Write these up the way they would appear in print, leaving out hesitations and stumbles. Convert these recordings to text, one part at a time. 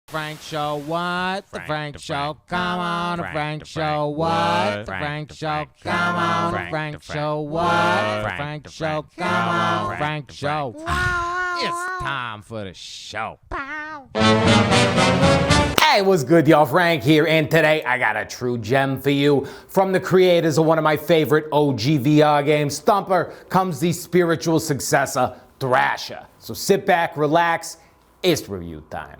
Frank Show, what? The Frank Show, come on, the Frank Show, what? The Frank Show, come on, the Frank Show, what? The Frank Show, come on, Frank Show. It's time for the show. Hey, what's good, y'all? Frank here, and today I got a true gem for you. From the creators of one of my favorite OG VR games, Thumper, comes the spiritual successor, Thrasher. So sit back, relax, it's review time.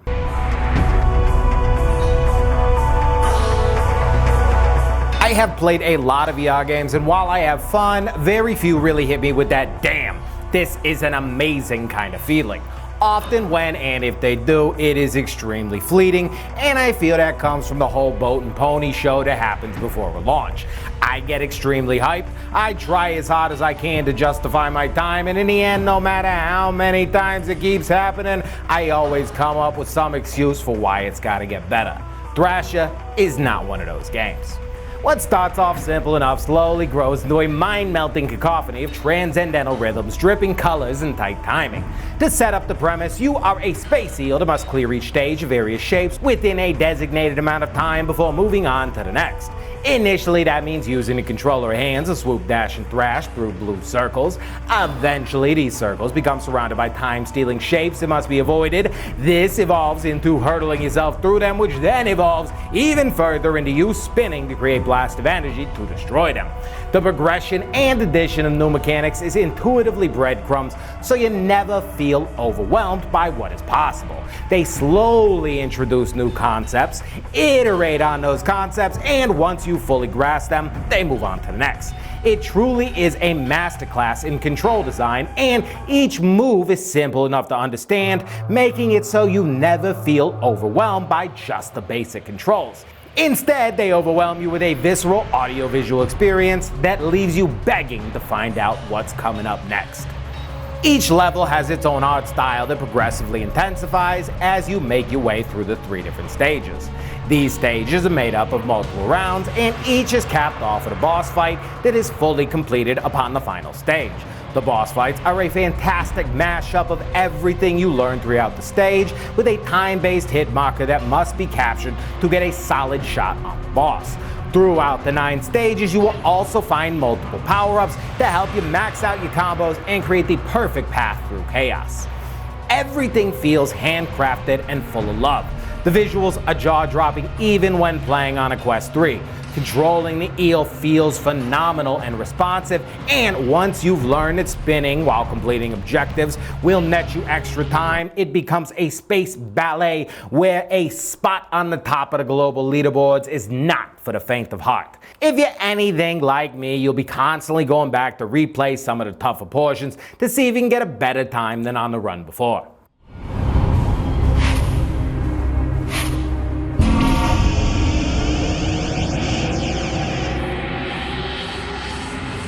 I have played a lot of VR games, and while I have fun, very few really hit me with that damn, this is an amazing kind of feeling. Often when and if they do, it is extremely fleeting, and I feel that comes from the whole boat and pony show that happens before a launch. I get extremely hyped, I try as hard as I can to justify my time, and in the end, no matter how many times it keeps happening, I always come up with some excuse for why it's gotta get better. Thrasher is not one of those games. What starts off simple enough slowly grows into a mind-melting cacophony of transcendental rhythms, dripping colors, and tight timing. To set up the premise, you are a space eel that must clear each stage of various shapes within a designated amount of time before moving on to the next. Initially, that means using the controller hands to swoop, dash, and thrash through blue circles. Eventually, these circles become surrounded by time-stealing shapes that must be avoided. This evolves into hurtling yourself through them, which then evolves even further into you spinning to create blast of energy to destroy them. The progression and addition of new mechanics is intuitively breadcrumbs, so you never feel overwhelmed by what is possible. They slowly introduce new concepts, iterate on those concepts, and once you fully grasp them, they move on to the next. It truly is a masterclass in control design, and each move is simple enough to understand, making it so you never feel overwhelmed by just the basic controls. Instead, they overwhelm you with a visceral audiovisual experience that leaves you begging to find out what's coming up next. Each level has its own art style that progressively intensifies as you make your way through the 3 different stages. These stages are made up of multiple rounds, and each is capped off with a boss fight that is fully completed upon the final stage. The boss fights are a fantastic mashup of everything you learn throughout the stage, with a time-based hit marker that must be captured to get a solid shot on the boss. Throughout the 9 stages, you will also find multiple power-ups that help you max out your combos and create the perfect path through chaos. Everything feels handcrafted and full of love. The visuals are jaw-dropping even when playing on a Quest 3. Controlling the eel feels phenomenal and responsive, and once you've learned that spinning while completing objectives will net you extra time, it becomes a space ballet where a spot on the top of the global leaderboards is not for the faint of heart. If you're anything like me, you'll be constantly going back to replay some of the tougher portions to see if you can get a better time than on the run before.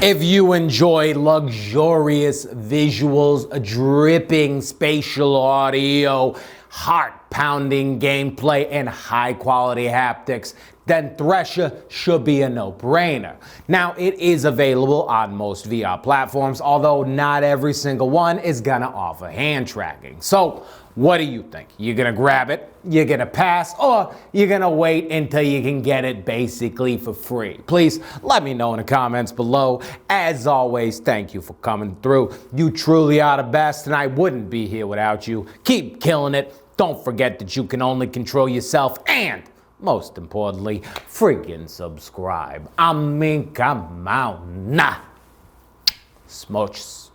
If you enjoy luxurious visuals, dripping spatial audio, heart-pounding gameplay, and high-quality haptics, then Thrasher should be a no-brainer. Now, it is available on most VR platforms, although not every single one is gonna offer hand tracking. So, what do you think? You're gonna grab it, you're gonna pass, or you're gonna wait until you can get it basically for free? Please let me know in the comments below. As always, thank you for coming through. You truly are the best, and I wouldn't be here without you. Keep killing it. Don't forget that you can only control yourself, and most importantly, freaking subscribe. I mean, come on. Nah. Smooches.